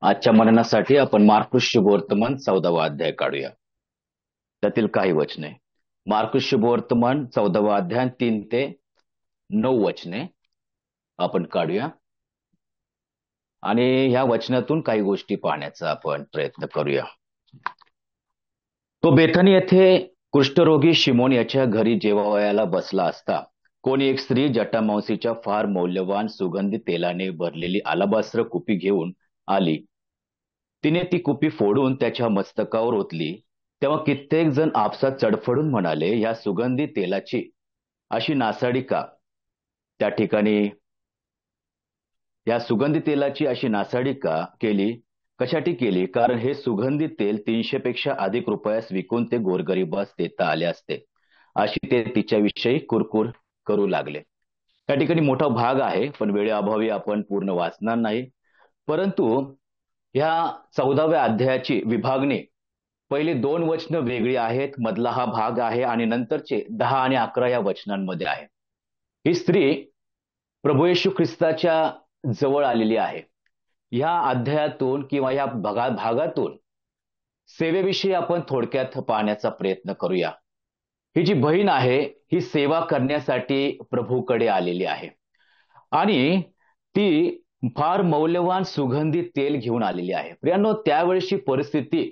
आजच्या मननासाठी आपण मार्कुस शुभवर्तमान 14वा अध्याय काढूया. त्यातील काही वचने. मार्कुस शुभवर्तमान 14वा अध्याय 3 ते 9 वचने आपण काढूया आणि ह्या वचनातून काही गोष्टी पाहण्याचा आपण प्रयत्न करूया. तो बेथनी येथे कुष्ठरोगी शिमोन याच्या घरी जेवावयाला बसला असता कोणी एक स्त्री जटामांसीच्या फार मौल्यवान सुगंधी तेलाने भरलेली अलाबास्त्र कुपी घेऊन आली. तिने ती कुपी फोडून त्याच्या मस्तकावर ओतली. तेव्हा कित्येक जण आपसात चडफडून म्हणाले, या सुगंधी तेलाची अशी नासाडी का त्या ठिकाणी या सुगंधी तेलाची अशी नासाडी का केली, कशासाठी केली? कारण हे सुगंधी तेल 300 पेक्षा अधिक रुपयास विकून ते गोरगरिबास देता आले असते, अशी ते तिच्याविषयी कुरकुर करू लागले. त्या ठिकाणी मोठा भाग आहे, पण वेळेअभावी आपण पूर्ण वाचणार नाही. परंतु ह्या 14व्या अध्यायाची विभागणी पहिली 2 वचनं वेगळी आहेत, मधला हा भाग आहे आणि नंतरचे 10 आणि 11 या वचनांमध्ये आहे. ही स्त्री प्रभू येशू ख्रिस्ताच्या जवळ आलेली आहे. ह्या अध्यायातून किंवा ह्या भागातून सेवेविषयी आपण थोडक्यात पाहण्याचा प्रयत्न करूया. ही जी बहीण आहे ही सेवा करण्यासाठी प्रभूकडे आलेली आहे आणि ती फार मौल्यवान सुगंधी तेल घेऊन आलेली आहे. प्रियांनो, त्यावेळेची परिस्थिती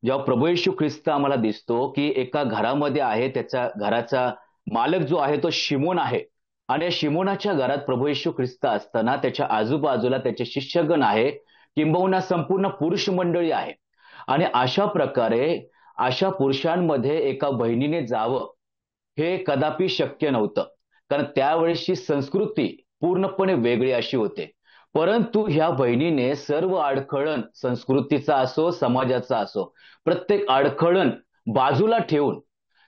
जेव्हा प्रभू येशू ख्रिस्त आम्हाला दिसतो की एका घरामध्ये आहे, त्याच्या घराचा मालक जो आहे तो शिमोन आहे आणि या शिमोनाच्या घरात प्रभू येशू ख्रिस्त असताना त्याच्या आजूबाजूला त्याचे शिष्यगण आहे, किंबहुना संपूर्ण पुरुष मंडळी आहे. आणि अशा प्रकारे अशा पुरुषांमध्ये एका बहिणीने जावं हे कदापि शक्य नव्हतं, कारण त्यावेळेसची संस्कृती पूर्णपणे वेगळी अशी होते. परंतु ह्या बहिणीने सर्व अडखळण, संस्कृतीचा असो समाजाचा असो, प्रत्येक अडखळण बाजूला ठेवून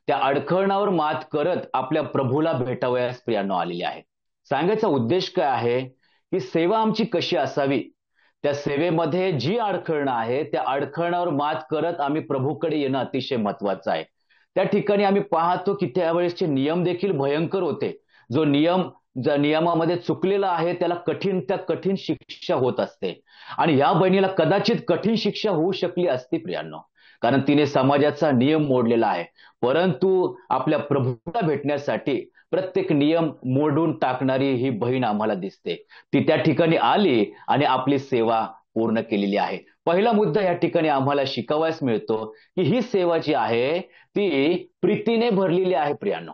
त्या अडखळणावर मात करत आपल्या प्रभूला भेटावयास प्रियांनो आलेली आहे. सांगायचा उद्देश काय आहे की सेवा आमची कशी असावी, त्या सेवेमध्ये जी अडखळणं आहे त्या अडखळणावर मात करत आम्ही प्रभूकडे येणं अतिशय महत्वाचं आहे. त्या ठिकाणी आम्ही पाहतो की त्यावेळेसचे नियम देखील भयंकर होते. जो नियमामध्ये चुकलेला आहे त्याला कठीण शिक्षा होत असते आणि या बहिणीला कदाचित कठीण शिक्षा होऊ शकली असती प्रियांनो, कारण तिने समाजाचा नियम मोडलेला आहे. परंतु आपल्या प्रभूला भेटण्यासाठी प्रत्येक नियम मोडून टाकणारी ही बहीण आम्हाला दिसते. ती त्या ठिकाणी आली आणि आपली सेवा पूर्ण केलेली आहे. पहिला मुद्दा या ठिकाणी आम्हाला शिकावयास मिळतो की ही सेवा जी आहे ती प्रीतीने भरलेली आहे प्रियांनो,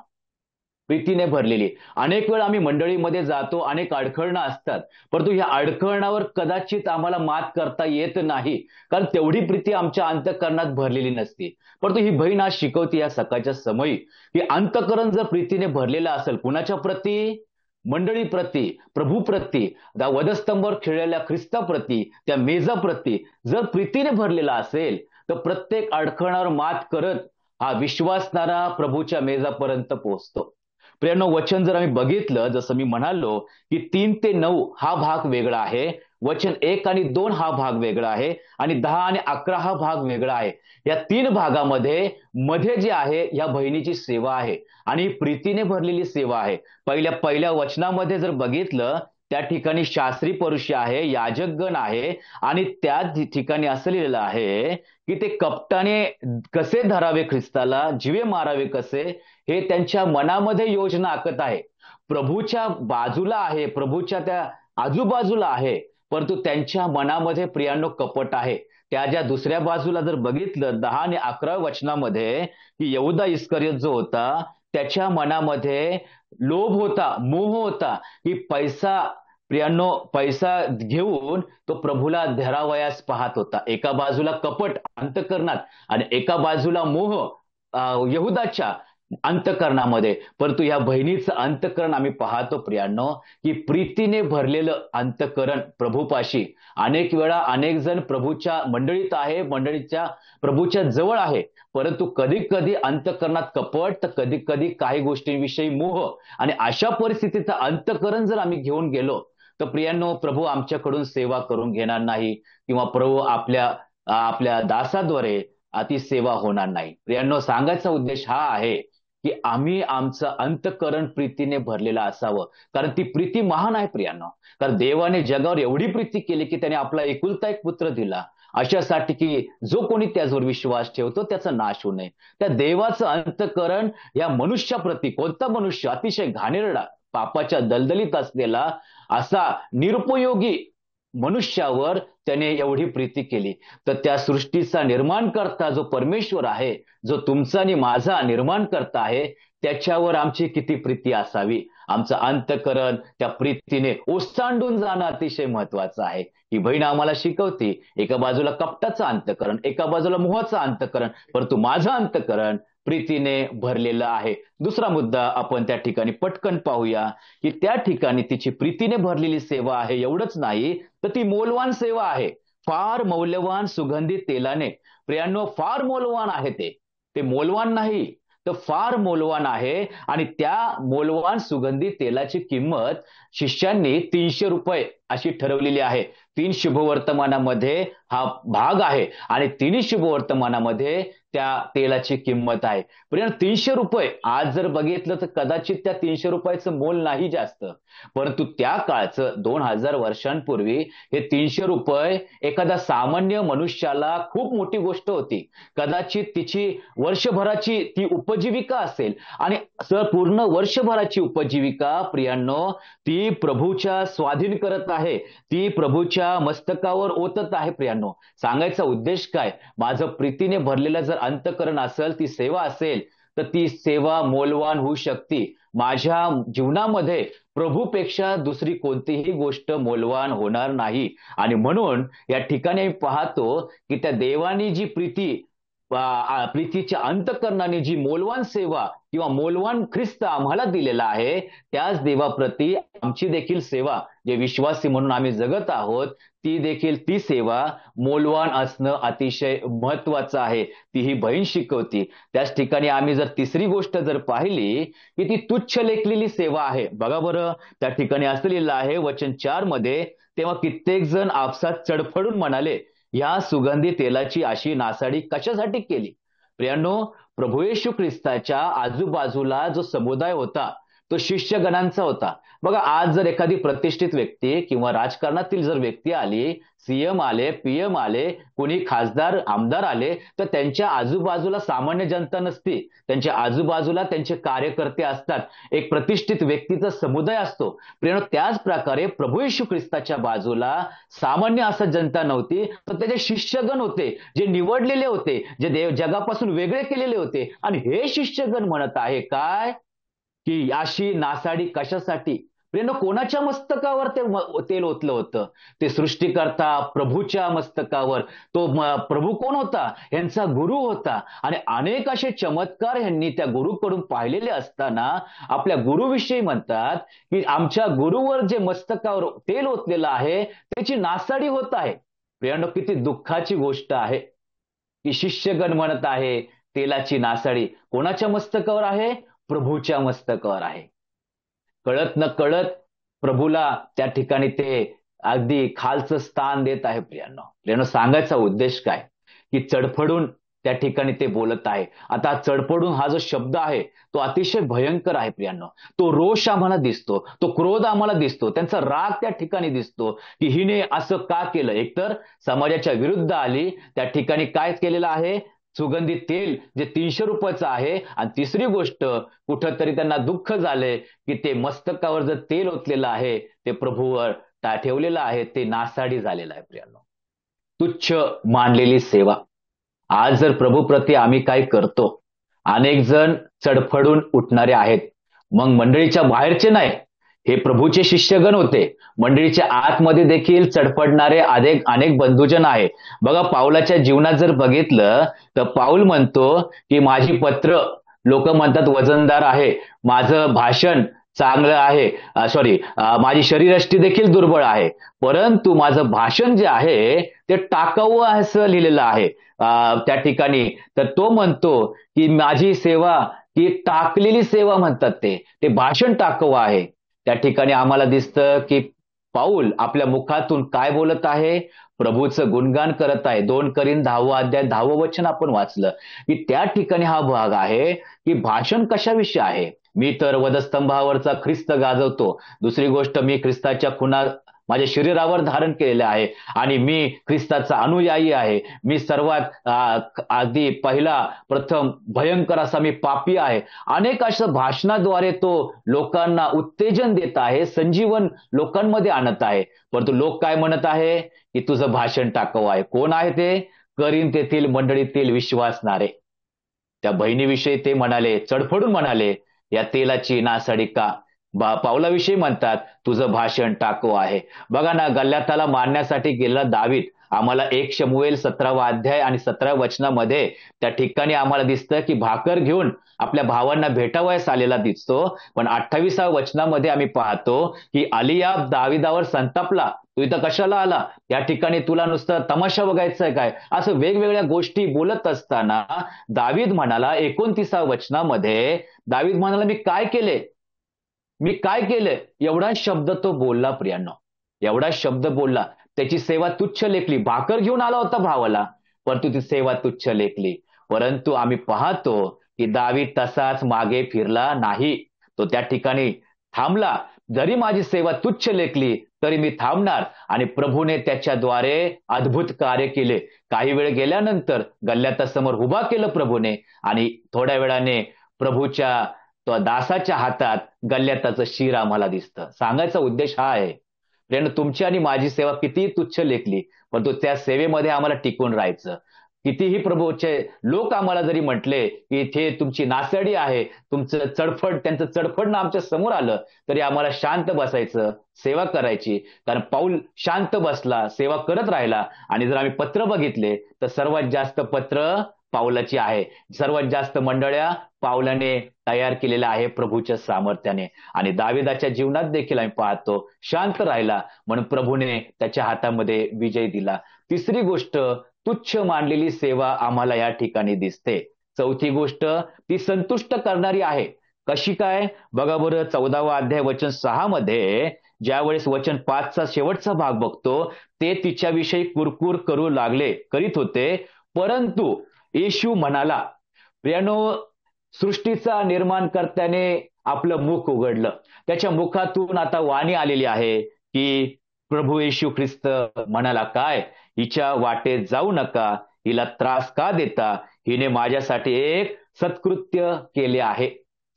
प्रीतीने भरलेली. अनेक वेळ आम्ही मंडळीमध्ये जातो, अनेक अडखळणं असतात, परंतु ह्या अडखळणावर कदाचित आम्हाला मात करता येत नाही, कारण तेवढी प्रीती आमच्या अंतःकरणात भरलेली नसते. परंतु ही बहीण आज शिकवते या सकाळच्या समयी की अंतःकरण जर प्रीतीने भरलेलं असेल, कुणाच्या प्रती? मंडळी प्रती, प्रभू प्रती, त्या वधस्तंभावर खेळलेल्या ख्रिस्ताप्रती, त्या मेजाप्रती जर प्रीतीने भरलेला असेल तर प्रत्येक अडखळणावर मात करत हा विश्वासणारा प्रभूच्या मेजापर्यंत पोहोचतो. प्रियांनो, वचन जर आम्ही बघितलं, जसं मी म्हणालो की 3 ते 9 हा भाग वेगळा आहे, वचन 1 आणि 2 हा भाग वेगळा आहे आणि 10 आणि 11 हा भाग वेगळा आहे. या 3 भागामध्ये मध्ये जे आहे या बहिणीची सेवा आहे आणि प्रीतीने भरलेली सेवा आहे. पहिल्या वचनामध्ये जर बघितलं त्या ठिकाणी शास्त्री परुष आहे, याजकगण आहे आणि त्या ठिकाणी असं लिहिलेलं आहे की ते कपटाने कसे धरावे ख्रिस्ताला, जीवे मारावे कसे, हे त्यांच्या मनामध्ये योजना आखत आहे. प्रभूच्या बाजूला आहे, प्रभूच्या त्या आजूबाजूला आहे, परंतु त्यांच्या मनामध्ये प्रियांनो कपट आहे. त्याच्या दुसऱ्या बाजूला जर बघितलं 10 आणि 11 वचनामध्ये की यहूदा इस्करियोत जो होता त्याच्या मनामध्ये लोभ होता, मोह होता की प्रियांनो पैसा घेऊन तो प्रभूला धरावयास पाहत होता. एका बाजूला कपट अंतःकरणात आणि एका बाजूला मोह यहूदाच्या अंतःकरणामध्ये. परंतु या बहिणीचं अंतःकरण आम्ही पाहतो प्रियांनो की प्रीतीने भरलेलं अंतःकरण प्रभूपाशी. अनेक वेळा अनेक जण प्रभूच्या मंडळीत आहे, मंडळीच्या प्रभूच्या जवळ आहे, परंतु कधी कधी अंतःकरणात कपट, तर कधी कधी काही गोष्टींविषयी मोह, आणि अशा परिस्थितीचं अंतःकरण जर आम्ही घेऊन गेलो तर प्रियांनो प्रभू आमच्याकडून सेवा करून घेणार नाही किंवा प्रभू आपल्या आपल्या दासाद्वारे ती सेवा होणार नाही. प्रियांनो, सांगायचा उद्देश हा आहे की आम्ही आमचं अंतःकरण प्रीतीने भरलेलं असावं. कारण ती प्रीती महान आहे प्रियांनो. कारण देवाने जगावर एवढी प्रीती केली की त्याने आपला एकुलता एक पुत्र दिला, अशासाठी की जो कोणी त्याच्यावर विश्वास ठेवतो त्याचा नाश होऊ नये. त्या देवाचं अंतःकरण या मनुष्याप्रती, कोणता मनुष्य अतिशय घाणेरडा, पापाच्या दलदलीत असलेला असा निरुपयोगी मनुष्यावर त्याने एवढी प्रीती केली. तर त्या सृष्टीचा निर्माण करता जो परमेश्वर आहे, जो तुमचा आणि माझा निर्माण करता आहे, त्याच्यावर आमची किती प्रीती असावी. आमचं अंतःकरण त्या प्रीतीने ओसांडून जाणं अतिशय महत्वाचं आहे. ही बहीण आम्हाला शिकवते, एका बाजूला कपटाचं अंतःकरण, एका बाजूला मोहाचं अंतःकरण, परंतु माझं अंतःकरण प्रीतीने भरलेलं आहे. दुसरा मुद्दा आपण त्या ठिकाणी पटकन पाहूया, की त्या ठिकाणी तिची प्रीतीने भरलेली सेवा आहे. एवढंच नाही तर ती मौल्यवान सेवा आहे. फार मौल्यवान सुगंधित तेलाने. प्रियांनो, फार मौल्यवान आहे ते. ते मौल्यवान नाही तर फार मौल्यवान आहे. आणि त्या मौल्यवान सुगंधित तेलाची किंमत शिष्यांनी 300 रुपये अशी ठरवलेली आहे. 3 शुभवर्तमानामध्ये हा भाग आहे आणि 3 शुभवर्तमानामध्ये त्या तेलाची किंमत आहे. प्रिय, 300 रुपये आज जर बघितलं तर कदाचित त्या 300 रुपयाचं मोल नाही जास्त, परंतु त्या काळचं 2000 वर्षांपूर्वी हे 300 रुपये एखाद्या सामान्य मनुष्याला खूप मोठी गोष्ट होती. कदाचित तिची वर्षभराची ती उपजीविका असेल आणि पूर्ण वर्षभराची उपजीविका प्रियांनो ती प्रभूच्या स्वाधीन करत आहे, ती प्रभूच्या मस्तकावर ओतत आहे. प्रियांनो, सांगायचा उद्देश काय, माझं प्रीतीने भरलेलं जर अंतःकरण असेल, ती सेवा असेल, तर ती सेवा मौल्यवान होऊ शकते. माझ्या जीवनामध्ये प्रभूपेक्षा दुसरी कोणतीही गोष्ट मौल्यवान होणार नाही. आणि म्हणून या ठिकाणी पाहतो की त्या देवानी जी प्रीतीच्या अंतःकरणाने जी मौल्यवान सेवा किंवा मौल्यवान ख्रिस्त आम्हाला दिलेला आहे, त्याच देवाप्रती आमची देखील सेवा, जे विश्वासी म्हणून आम्ही जगत आहोत, ती देखील ती सेवा मौल्यवान असणं अतिशय महत्वाचं आहे. ती ही बहीण शिकवती. त्याच ठिकाणी आम्ही जर तिसरी गोष्ट जर पाहिली की ती तुच्छ लेखलेली सेवा आहे. बघा बरं, त्या ठिकाणी असलेलं आहे वचन 4 मध्ये, तेव्हा कित्येक जण आपसात चडफडून म्हणाले, या सुगंधी तेलाची अशी नासाडी कशासाठी केली. प्रियांनो, प्रभू येशू ख्रिस्ताच्या आजूबाजूला जो समुदाय होता तो शिष्यगणांचा होता. बघा, आज जर एखादी प्रतिष्ठित व्यक्ती किंवा राजकारणातील जर व्यक्ती आली, सीएम आले, पीएम आले, कोणी खासदार आमदार आले, तर त्यांच्या आजूबाजूला सामान्य जनता नसते, त्यांच्या आजूबाजूला त्यांचे कार्यकर्ते असतात, एक प्रतिष्ठित व्यक्तीचा समुदाय असतो. प्रिय, त्याच प्रकारे प्रभू येशू ख्रिस्ताच्या बाजूला सामान्य असं जनता नव्हती, तर त्याचे शिष्यगण होते, जे निवडलेले होते, जे जगापासून वेगळे केलेले होते. आणि हे शिष्यगण म्हणत आहे काय, की अशी नासाडी कशासाठी. प्रिय, कोणाच्या मस्तकावर ते तेल ओतलं होतं, ते सृष्टीकर्ता प्रभूच्या मस्तकावर. तो प्रभू कोण होता, यांचा गुरु होता. आणि अनेक असे चमत्कार यांनी त्या गुरुकडून पाहिलेले असताना आपल्या गुरुविषयी म्हणतात की आमच्या गुरुवर जे मस्तकावर तेल ओतलेलं आहे त्याची नासाडी होत आहे. प्रियांनो, किती दुःखाची गोष्ट आहे की शिष्यगण म्हणत आहे तेलाची नासाडी कोणाच्या मस्तकावर आहे, प्रभूच्या मस्तकावर आहे. कळत न कळत प्रभूला त्या ठिकाणी ते अगदी खालचं स्थान देत आहे. प्रियांनो, सांगायचा उद्देश काय, की चडफडून त्या ठिकाणी ते बोलत आहे. आता चडफडून हा जो शब्द आहे तो अतिशय भयंकर आहे. प्रियांनो, तो रोष आम्हाला दिसतो, तो क्रोध आम्हाला दिसतो, त्यांचा राग त्या ठिकाणी दिसतो की हिने असं का केलं. एकतर समाजाच्या विरुद्ध आली, त्या ठिकाणी काय केलेलं आहे, सुगंधित तेल जे 300 रुपयाचं आहे. आणि तिसरी गोष्ट, कुठंतरी त्यांना दुःख झालंय की ते मस्तकावर जर तेल ओतलेलं आहे ते प्रभूवर ठेवलेलं आहे, ते नासाडी झालेलं आहे. प्रियांनो, तुच्छ मानलेली सेवा आज जर प्रभूप्रती आम्ही काय करतो, अनेक जण चडफडून उठणारे आहेत. मग मंडळीच्या बाहेरचे नाही, हे प्रभूचे शिष्यगण होते. मंडळीच्या आतमध्ये देखील चडपडणारे अनेक बंधुजन आहे. बघा, पाऊलाच्या जीवनात जर बघितलं तर पाऊल म्हणतो की माझी पत्र लोक म्हणतात वजनदार आहे, माझं भाषण चांगलं आहे, माझी शरीरयष्टी देखील दुर्बळ आहे, परंतु माझं भाषण जे आहे ते टाकाऊ असं लिहिलेलं आहे त्या ठिकाणी. तर तो म्हणतो की माझी सेवा ही टाकलेली सेवा म्हणतात, ते भाषण टाकाऊ आहे. त्या ठिकाणी आम्हाला दिसतं की पाऊल आपल्या मुखातून काय बोलत आहे? प्रभूचं गुणगान करत आहे. 2 करीन 10वा अध्याय 10वं वचन आपण वाचलं की त्या ठिकाणी हा भाग आहे की भाषण कशाविषयी आहे. मी तर वधस्तंभावरचा ख्रिस्त गाजवतो. दुसरी गोष्ट, मी ख्रिस्ताच्या खुणा माझ्या शरीरावर धारण केलेले आहे आणि मी ख्रिस्ताचा अनुयायी आहे. मी सर्वात आधी पहिला प्रथम भयंकर असा मी पापी आहे. अनेक अशा भाषणाद्वारे तो लोकांना उत्तेजन देत आहे, संजीवन लोकांमध्ये आणत आहे. परंतु लोक काय म्हणत आहे की तुझं भाषण टाकावं आहे. कोण आहे ते? करीन तेथील मंडळीतील विश्वासणारे. त्या बहिणीविषयी ते म्हणाले, चडफडून म्हणाले, या तेलाची नासाडी का? पावलाविषयी म्हणतात, तुझं भाषण टाको आहे. बघा ना, गल्ल्याताला मारण्यासाठी गेलेला दावीद आम्हाला 1 शमूएल 17वा अध्याय आणि 17व्या वचनामध्ये त्या ठिकाणी आम्हाला दिसतं की भाकर घेऊन आपल्या भावांना भेटावयास आलेला दिसतो. पण 28व्या वचनामध्ये आम्ही पाहतो की अलियाब दाविदावर संतापला. तू इथं कशाला आला? या ठिकाणी तुला नुसतं तमाशा बघायचंय काय? असं वेगवेगळ्या गोष्टी बोलत असताना दावीद म्हणाला 29व्या वचनामध्ये, दावीद म्हणाला, मी काय केले? मी काय केलंय? एवढा शब्द तो बोलला प्रियांनो. एवढा शब्द बोलला. त्याची सेवा तुच्छ लेखली. भाकर घेऊन आला होता भावाला, परंतु ती सेवा तुच्छ लेखली. परंतु आम्ही पाहतो की दावीद तसाच मागे फिरला नाही. तो त्या ठिकाणी थांबला. जरी माझी सेवा तुच्छ लेखली तरी मी थांबणार. आणि प्रभूने त्याच्याद्वारे अद्भुत कार्य केले. काही वेळ गेल्यानंतर गल्ल्यातासमोर उभा केलं प्रभूने आणि थोड्या वेळाने प्रभूच्या तो दासाच्या हातात गल्ल्याताचं शिर आम्हाला दिसतं. सांगायचा उद्देश हा आहे, प्रियांनो, तुमची आणि माझी सेवा कितीही तुच्छ लेखली, परंतु त्या सेवेमध्ये आम्हाला टिकून राहायचं. कितीही प्रभूचे लोक आम्हाला जरी म्हटले की इथे तुमची नासडी आहे, तुमचं चडफड, त्यांचं चडफडणं आमच्या समोर आलं, तरी आम्हाला शांत बसायचं, सेवा करायची. कारण पाऊल शांत बसला, सेवा करत राहिला. आणि जर आम्ही पत्र बघितले तर सर्वात जास्त पत्र पाऊलाची आहे. सर्वात जास्त मंडळ्या पावलाने तयार केलेल्या आहे प्रभूच्या सामर्थ्याने. आणि दाविदाच्या जीवनात देखील आम्ही पाहतो, शांत राहिला म्हणून प्रभूने त्याच्या हातामध्ये विजय दिला. तिसरी गोष्ट, तुच्छ मानलेली सेवा आम्हाला या ठिकाणी दिसते. चौथी गोष्ट, ती संतुष्ट करणारी आहे. कशी काय? बघा बरं, 14वा अध्याय वचन 6 मध्ये ज्यावेळेस वचन 5चा शेवटचा भाग बघतो, ते तिच्याविषयी कुरकुर करू लागले करीत होते. परंतु येशू म्हणाला. प्रियानो, सृष्टीचा निर्माणकर्त्याने आपलं मुख उघडलं. त्याच्या मुखातून आता वाणी आलेली आहे की प्रभू येशू ख्रिस्त म्हणाला काय? हिच्या वाटेत जाऊ नका, हिला त्रास का देता? हिने माझ्यासाठी एक सत्कृत्य केले आहे.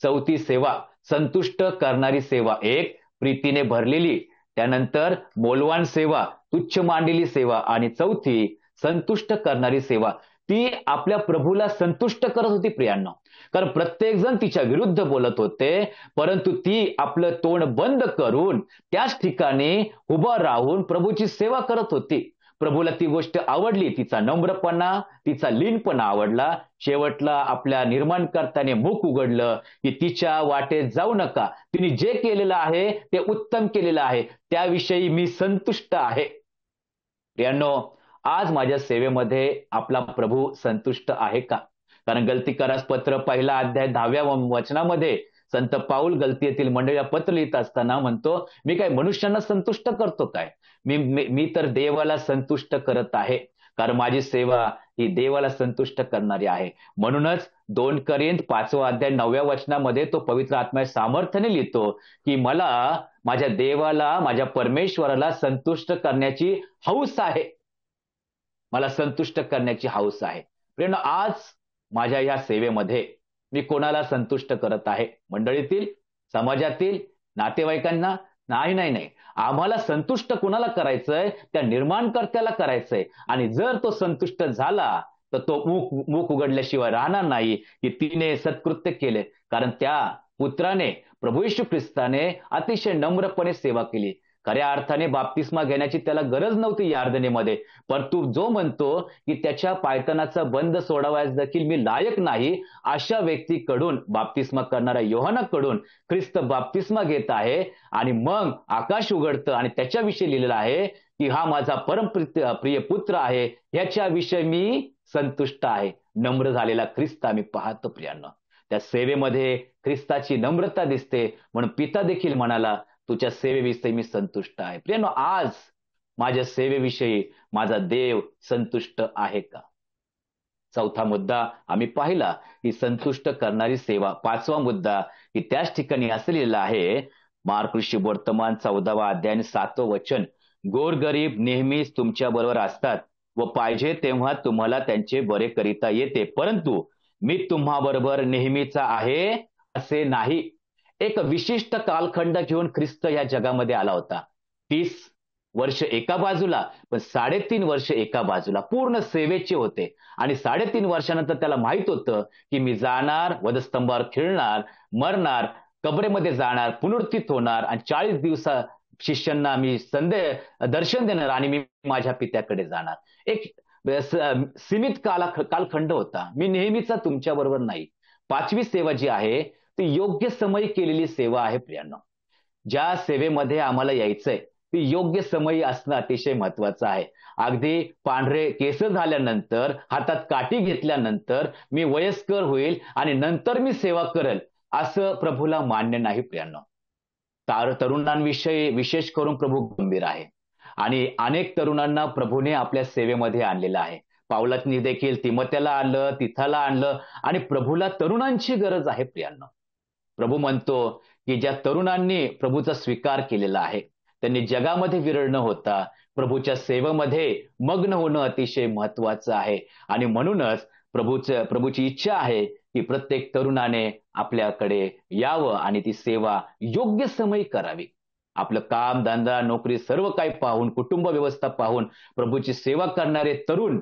चौथी सेवा, संतुष्ट करणारी सेवा. एक, प्रीतीने भरलेली. त्यानंतर मौल्यवान सेवा, तुच्छ मांडलेली सेवा. आणि चौथी, संतुष्ट करणारी सेवा. ती आपल्या प्रभूला संतुष्ट करत होती प्रियांनो. कारण प्रत्येक जण तिच्या विरुद्ध बोलत होते, परंतु ती आपलं तोंड बंद करून त्याच ठिकाणी उभं राहून प्रभूची सेवा करत होती. प्रभूला ती गोष्ट आवडली. तिचा नम्रपणा, तिचा लीनपणा आवडला. शेवटला आपल्या निर्माणकर्त्याने मुख उघडलं की तिच्या वाटेत जाऊ नका, तिने जे केलेलं आहे ते उत्तम केलेलं आहे, त्याविषयी मी संतुष्ट आहे. प्रियांनो, आज माझ्या सेवेमध्ये आपला प्रभू संतुष्ट आहे का? कारण गलतीकारास पत्र 1 अध्याय 10व्या वचनामध्ये संत पाऊल गलतीतील मंडळीला पत्र लिहित असताना म्हणतो, मी काय मनुष्यांना संतुष्ट करतो काय? मी तर देवाला संतुष्ट करत आहे. कारण माझी सेवा ही देवाला संतुष्ट करणारी आहे. म्हणूनच 2 करिंथ 5वा अध्याय 9व्या वचनामध्ये तो पवित्र आत्म्या सामर्थ्याने लिहितो की मला माझ्या देवाला, माझ्या परमेश्वराला संतुष्ट करण्याची हौस आहे. मला संतुष्ट करण्याची हौस आहे. प्रियांनो, आज माझ्या या सेवेमध्ये मी कोणाला संतुष्ट करत आहे? मंडळीतील, समाजातील, नातेवाईकांना? नाही नाही नाही. आम्हाला संतुष्ट कोणाला करायचंय? त्या निर्माणकर्त्याला करायचंय. आणि जर तो संतुष्ट झाला तर तो मुख उघडल्याशिवाय राहणार नाही की तिने सत्कृत्य केले. कारण त्या पुत्राने, प्रभू येशू ख्रिस्ताने अतिशय नम्रपणे सेवा केली. खऱ्या अर्थाने बाप्तिस्मा घेण्याची त्याला गरज नव्हती यार्दनेमध्ये. परंतु जो म्हणतो की त्याच्या पायतानाचा बंद सोडावयास देखील मी लायक नाही, अशा व्यक्तीकडून, बाप्तिस्मा करणाऱ्या योहानाकडून ख्रिस्त बाप्तिस्मा घेत आहे. आणि मग आकाश उघडतं आणि त्याच्याविषयी लिहिलेलं आहे की हा माझा प्रिय पुत्र आहे, ह्याच्याविषयी मी संतुष्ट आहे. नम्र झालेला ख्रिस्त आम्ही पाहतो प्रियांनो. त्या सेवेमध्ये ख्रिस्ताची नम्रता दिसते. म्हणून पिता देखील म्हणाला, तुझ्या सेवेविषयी मी संतुष्ट आहे. प्रियानो, आज माझ्या सेवेविषयी माझा देव संतुष्ट आहे का? चौथा मुद्दा आम्ही पाहिला की संतुष्ट करणारी सेवा. पाचवा मुद्दा की त्याच ठिकाणी असं लिहिलं आहे, मार्क वर्तमान 14वा अध्याय आणि 7वं वचन, गोरगरीब नेहमीच तुमच्या बरोबर असतात व पाहिजे तेव्हा तुम्हाला त्यांचे बरे करिता येते, परंतु मी तुम्हा बरोबर नेहमीचा आहे असे नाही. एक विशिष्ट कालखंड घेऊन ख्रिस्त या जगामध्ये आला होता. 30 वर्ष एका बाजूला, पण 3.5 वर्ष एका बाजूला पूर्ण सेवेचे होते. आणि 3.5 वर्षानंतर त्याला माहित होतं की मी जाणार, वधस्तंभावर खिळणार, मरणार, कबरेमध्ये जाणार, पुनरुत्थित होणार आणि 40 दिवसा शिष्यांना मी दर्शन देणार आणि मी माझ्या पित्याकडे जाणार. एक सीमित कालखंड होता. मी नेहमीचा तुमच्या बरोबर नाही. पाचवी सेवा जी आहे ती योग्य समयी केलेली सेवा आहे. प्रियांनो, ज्या सेवेमध्ये आम्हाला यायचंय ती योग्य समयी असणं अतिशय महत्वाचं आहे. अगदी पांढरे केस झाल्यानंतर, हातात काठी घेतल्यानंतर मी वयस्कर होईल आणि नंतर मी सेवा करेल असं प्रभूला मान्य नाही. प्रियांनो, तरुणांविषयी विशेष करून प्रभू गंभीर आहे आणि अनेक तरुणांना प्रभूने आपल्या सेवेमध्ये आणलेलं आहे. पावलातनी देखील तिमोथेला आणलं, तिथाला आणलं आणि प्रभूला तरुणांची गरज आहे. प्रियांनो, प्रभू म्हणतो की ज्या तरुणांनी प्रभूचा स्वीकार केलेला आहे त्यांनी जगामध्ये विरळ न होता प्रभूच्या सेवेमध्ये मग्न होणं अतिशय महत्वाचं आहे. आणि म्हणूनच प्रभूची इच्छा आहे की प्रत्येक तरुणाने आपल्याकडे यावं आणि ती सेवा योग्य समयी करावी. आपलं काम, धंदा, नोकरी सर्व काही पाहून, कुटुंब व्यवस्था पाहून प्रभूची सेवा करणारे तरुण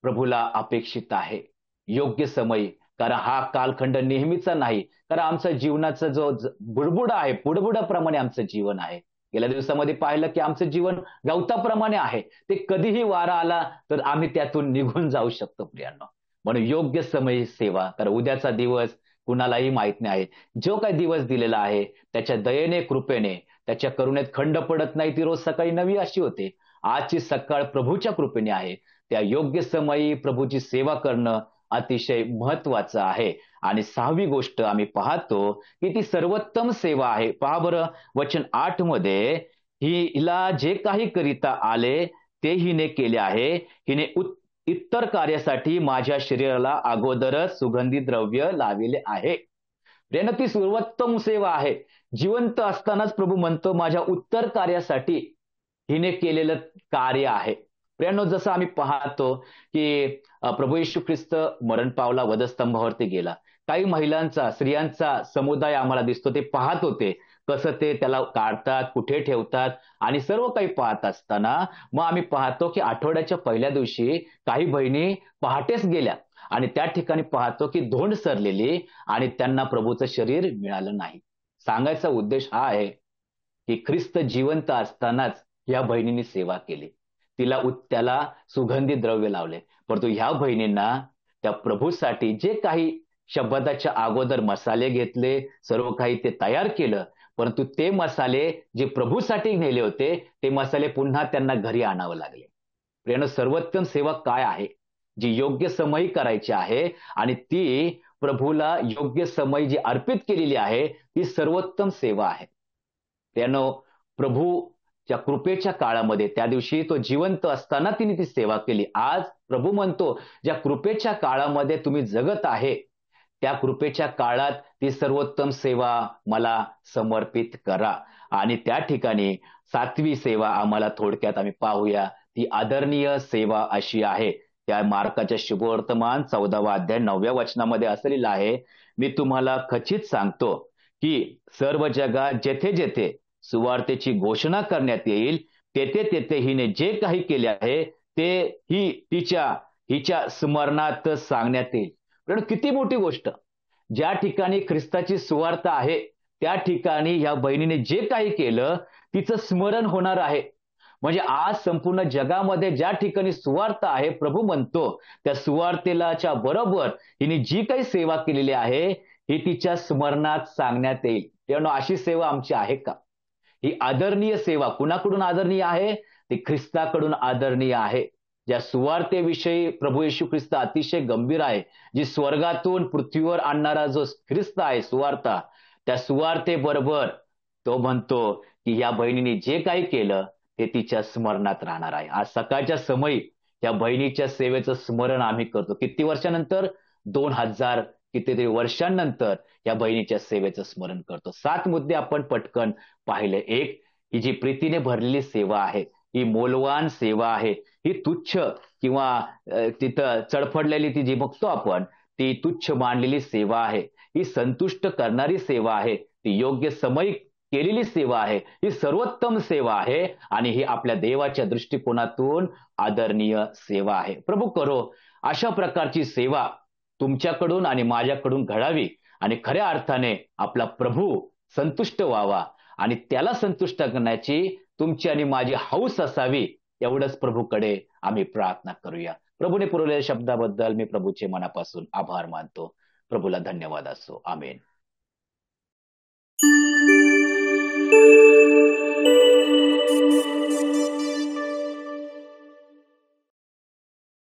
प्रभूला अपेक्षित आहे योग्य समयी. कारण हा कालखंड नेहमीचा नाही. कारण आमचा जीवनाचा जो बुडबुडा आहे, बुडबुडाप्रमाणे आमचं जीवन आहे. गेल्या दिवसामध्ये पाहिलं की आमचं जीवन गवताप्रमाणे आहे. ते कधीही वारा आला तर आम्ही त्यातून निघून जाऊ शकतो. प्रियांनो, म्हणून योग्य समयी सेवा. कारण उद्याचा दिवस कुणालाही माहित नाही आहे. जो काही दिवस दिलेला आहे त्याच्या दयेने, कृपेने, त्याच्या करुणेत खंड पडत नाही. ती रोज सकाळी नवी अशी होते. आजची सकाळ प्रभूच्या कृपेने आहे. त्या योग्य समयी प्रभूची सेवा करणं अतिशय महत्वाचं आहे. आणि सहावी गोष्ट आम्ही पाहतो की ती सर्वोत्तम सेवा आहे. पहा बरं, वचन 8 मध्ये, हिला जे काही करिता आले ते हिने केले आहे. हिने इतर कार्यासाठी माझ्या शरीराला अगोदरच सुगंधी द्रव्य लाविले आहे. प्रियांनो, ती सर्वोत्तम सेवा आहे. जिवंत असतानाच प्रभू म्हणतो माझ्या उत्तर कार्यासाठी हिने केलेलं कार्य आहे. प्रियांनो, जसं आम्ही पाहतो की प्रभू येशू ख्रिस्त मरण पावला, वधस्तंभावरती गेला. काही महिलांचा, स्त्रियांचा समुदाय आम्हाला दिसतो. ते पाहत होते कसं ते त्याला काढतात, कुठे ठेवतात आणि सर्व काही पाहत असताना मग आम्ही पाहतो की आठवड्याच्या पहिल्या दिवशी काही बहिणी पहाटेच गेल्या आणि त्या ठिकाणी पाहतो की धोंड सरलेली आणि त्यांना प्रभूचं शरीर मिळालं नाही. सांगायचा उद्देश हा आहे की ख्रिस्त जिवंत असतानाच या बहिणींनी सेवा केली. त्याला सुगंधी द्रव्य लावले. परंतु ह्या बहिणींना त्या प्रभूसाठी जे काही शब्दाच्या अगोदर मसाले घेतले, सर्व काही ते तयार केलं, परंतु ते मसाले जे प्रभूसाठी नेले होते ते मसाले पुन्हा त्यांना घरी आणावं लागले. प्रियांनो, सर्वोत्तम सेवा काय आहे? जी योग्य समयी करायची आहे आणि ती प्रभूला योग्य समयी जी अर्पित केलेली आहे ती सर्वोत्तम सेवा आहे. प्रियांनो, प्रभूच्या कृपेच्या काळामध्ये त्या दिवशी तो जिवंत असताना तिने ती सेवा केली. आज प्रभू म्हणतो ज्या कृपेच्या काळामध्ये तुम्ही जगत आहे त्या कृपेच्या काळात ती सर्वोत्तम सेवा मला समर्पित करा. आणि त्या ठिकाणी सातवी सेवा आम्हाला थोडक्यात आम्ही पाहूया. ती आदरणीय सेवा अशी आहे. त्या मार्काच्या शुभवर्तमान 14वा अध्याय 9व्या वचनामध्ये असं लिहिलं आहे, मी तुम्हाला खचित सांगतो की सर्व जगात जेथे जेथे सुवार्तेची घोषणा करण्यात येईल तेथे तेथे हिने जे काही केले आहे ते हिच्या स्मरणात सांगण्यात येईल. पण किती मोठी गोष्ट! ज्या ठिकाणी ख्रिस्ताची सुवार्थ आहे त्या ठिकाणी या बहिणीने जे काही केलं तिचं स्मरण होणार आहे. म्हणजे आज संपूर्ण जगामध्ये ज्या ठिकाणी सुवार्थ आहे, प्रभू म्हणतो त्या सुवार्थेलाच्या बरोबर हिने जी काही सेवा केलेली आहे ही तिच्या स्मरणात सांगण्यात येईल. तेव्हा अशी सेवा आमची आहे का? ही आदरणीय सेवा कुणाकडून आदरणीय आहे? ती ख्रिस्ताकडून आदरणीय आहे. ज्या सुवार्तेविषयी प्रभू येशू ख्रिस्त अतिशय गंभीर आहे, जी स्वर्गातून पृथ्वीवर आणणारा जो ख्रिस्त आहे सुवार्ता, त्या सुवार्तेबरोबर तो म्हणतो की या बहिणीने जे काही केलं ते तिच्या स्मरणात राहणार आहे. आज सकाळच्या समयी या बहिणीच्या सेवेचं स्मरण आम्ही करतो. किती वर्षानंतर? 2000 कितीतरी वर्षांनंतर या बहिणीच्या सेवेचं स्मरण करतो. 7 मुद्दे आपण पटकन पाहिले. एक, ही जी प्रीतीने भरलेली सेवा आहे, ही मौल्यवान सेवा आहे. ही तुच्छ किंवा तिथं चडफडलेली ती जी बघतो आपण, ती तुच्छ मानलेली सेवा आहे. ही संतुष्ट करणारी सेवा आहे. ती योग्य समयी केलेली सेवा आहे. ही सर्वोत्तम सेवा आहे आणि ही आपल्या देवाच्या दृष्टिकोनातून आदरणीय सेवा आहे. प्रभू करो अशा प्रकारची सेवा तुमच्याकडून आणि माझ्याकडून घडावी आणि खऱ्या अर्थाने आपला प्रभू संतुष्ट व्हावा आणि त्याला संतुष्ट करण्याची तुमची आणि माझी हौस असावी. एवढंच प्रभूकडे आम्ही प्रार्थना करूया. प्रभूने पुरवलेल्या शब्दाबद्दल मी प्रभूचे मनापासून आभार मानतो. प्रभूला धन्यवाद असो. आमेन.